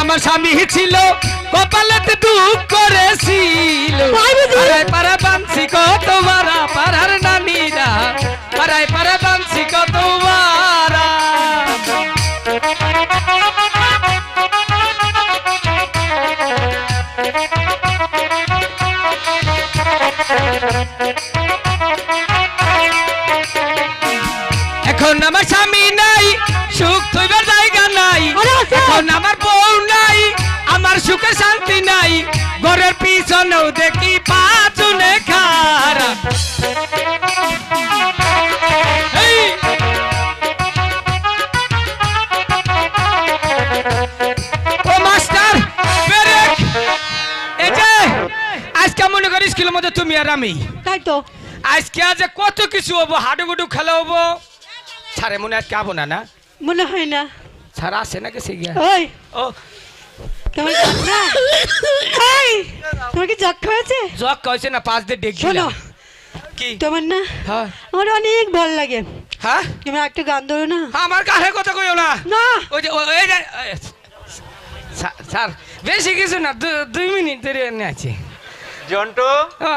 আমার স্বামী ছিল কপালেতে দুঃখ করেছিল পাড়ায় পাড়া বানছি কত মারা পাড়ার নানিরা পাড়ায় পাড়া বানছি কত মারা এখন আমার স্বামী নাই সুখ থইবার জায়গা নাই এখন আমার বউ নাই আমার সুখে শান্তি নাই ঘরের পিছনেও দেখি পাঁচনে খারা ও মাস্টার ব্রেক এই যে আজকে মনে করি স্কুলের মধ্যে তুমি আর আমি তাই তো আজকে আজ কত কিছু হবো হাডুগুডু খেলা হবো ছাড়ে মনে আজকে আবো না না মনে হয় না ছাড়া আসে না গেছে গিয়া ওই ও তোমার না এই তোমার কি জগ হয়েছে জগ কইছে না পাঁচ দিয়ে ডেক শোনো কি তোমার না হ্যাঁ আমার অনেক ভালো লাগে হ্যাঁ তুমি একটা গান ধরো না আমার কাছে কথা কইও না না ওই যে এই যে স্যার বেশি কিছু না 2 মিনিট ধরে এনে আছি জন্টু ও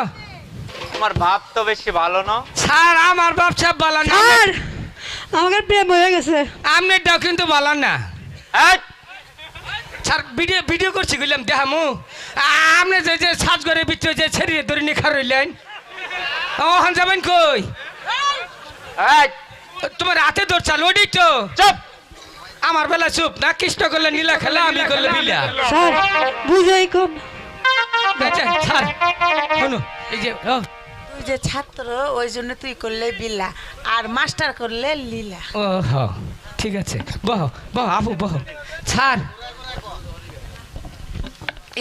তোমার ভাব তো বেশি ভালো না। স্যার আমার বাপ সব বালা না আর আমাকে প্রেম হয়ে গেছে আমনে দাও কিন্তু বালা না এই, স্যার ভিডিও করছি কইলাম দেখামু আপনি যে সাজ করে ভিতরে যে ছেড়ে ধরে নিখা রইলেন ও হান যাবেন কই এই, তোমার হাতে দৌড় চাল ওডি তো চুপ। আমার বেলা চুপ না কৃষ্ণ করলে নীলা খেলা আমি করলে বিলা স্যার বুঝাই কম আচ্ছা স্যার শোনো এই যে ও তুই যে ছাত্র ওই জন্য তুই করলে বিল্লা আর মাস্টার করলে লীলা ও হ ঠিক আছে বহ বহ আপু বহ স্যার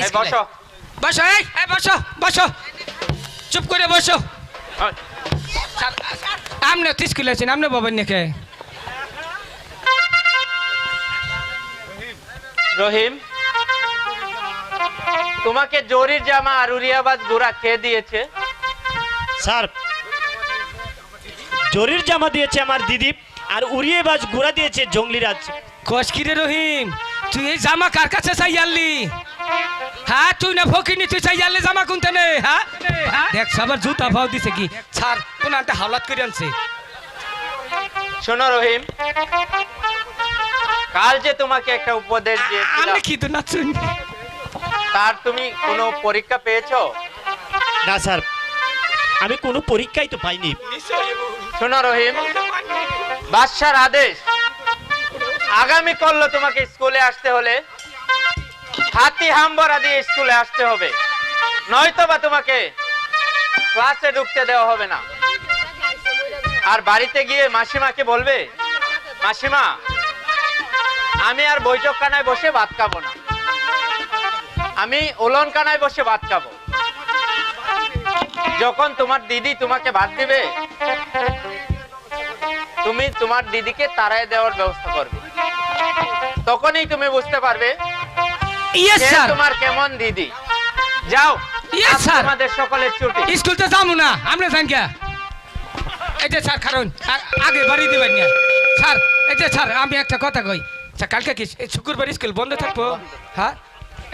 এই বসো। বসো এই বসো বসো চুপ করে বসো এই, স্যার আমনে তো স্কুলে আছেন আমনে বাবার নাকি রহিম তোমাকে জরির জামা আর উরিয়াবাজ গোড়া খেয়ে দিয়েছে। স্যার জরির জামা দিয়েছে আমার দিদি আর উড়িয়ে বাজ ঘোড়া দিয়েছে জঙ্গলিরাজ। কসকিরে রহিম তুই এই জামা কার কাছে চাই আনলি হ্যাঁ তুই না ফকিনি তুই চাই আনলে জামা কোনতে নে হ্যাঁ দেখ সবার জুতা ভাও দিছে কি স্যার কোন একটা হাওলাত করে আনছে শোনো রহিম, কাল যে তোমাকে একটা উপদেশ দিয়েছিলাম আমি কি তো নাচুন তার তুমি কোনো পরীক্ষা পেয়েছো? না স্যার আমি কোনো পরীক্ষাই তো পাইনি। শোনো রহিম, বাদশার আদেশ আগামী করলো তোমাকে স্কুলে আসতে হলে হাতি হাম্বরা দিয়ে স্কুলে আসতে হবে, নয়তো বা তোমাকে ক্লাসে ঢুকতে দেওয়া হবে না। আর বাড়িতে গিয়ে মাসিমাকে বলবে, মাসিমা আমি আর বৈঠক কানায় বসে ভাত খাবো না, আমি উলন কানায় বসে ভাত খাবো। যখন তোমার দিদি তোমাকে ভাত দিবে তুমি তোমার দিদিকে তাড়ায় দেওয়ার ব্যবস্থা করবে, তখনই তুমি বুঝতে পারবে ইয়েস সে স্যার তোমার কেমন দিদি। যাও Yes, আজ sir. তোমাদের সকলের ছুটি। স্কুল তো যাবো না আমরা জানকা এই যে স্যার কারণ আগে বাড়ি দিবেন না স্যার এই যে স্যার আমি একটা কথা কই স্যার কালকে কি শুক্রবার স্কুল বন্ধ থাকবো হ্যাঁ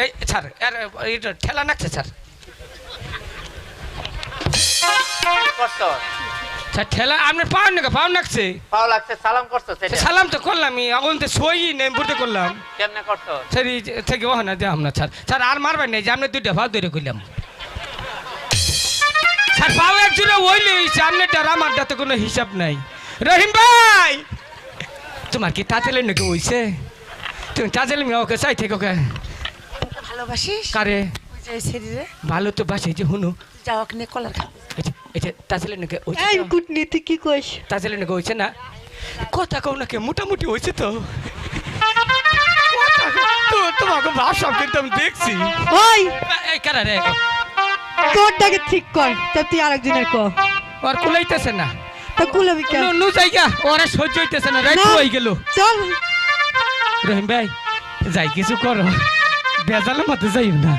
এই স্যার এটা ঠেলা নাকছে স্যার কি করছো? স্যার ঠেলা আপনার পাও নাকি পাও নাকছে পাও লাগছে, সালাম করছো সেটা সালাম তো করলাম এখন তো সই নেই বুঝতে করলাম কেমনে করছো? স্যার এই থেকে ও না দেওয়া না স্যার স্যার আর মারবেন নাই যে আপনি দুইটা ভাও ধরে করলাম স্যার পাও একজনে ওইলে আপনারটা আমারটা তো কোনো হিসাব নাই রহিম ভাই তোমার কি তাঁতেলের নাকি ওইছে তুমি তাঁতেল ওকে চাই থেকে ওকে ভালোবাসিস কারে ওই যে শরীরে ভালো তো বাসে যে হুনু যাও নিয়ে কলার খা এটা তাঁতেলের নাকি এই কূটনীতি কি কইস তাঁতেলের নাকি হয়েছে না কথা কও নাকি মোটামুটি হয়েছে তো তোমাকে ভাষা কিন্তু আমি দেখছি ওই এই কারা রে তোরটাকে ঠিক কর তা তুই আরেকজনের ক ওর কুলাইতেছে না তা কুলাবি কেন নু জায়গা ওরা সহ্য হইতেছে না রাইট না। হয়ে গেল চল রহিম ভাই যাই কিছু করো বেজালের মতো যাইও না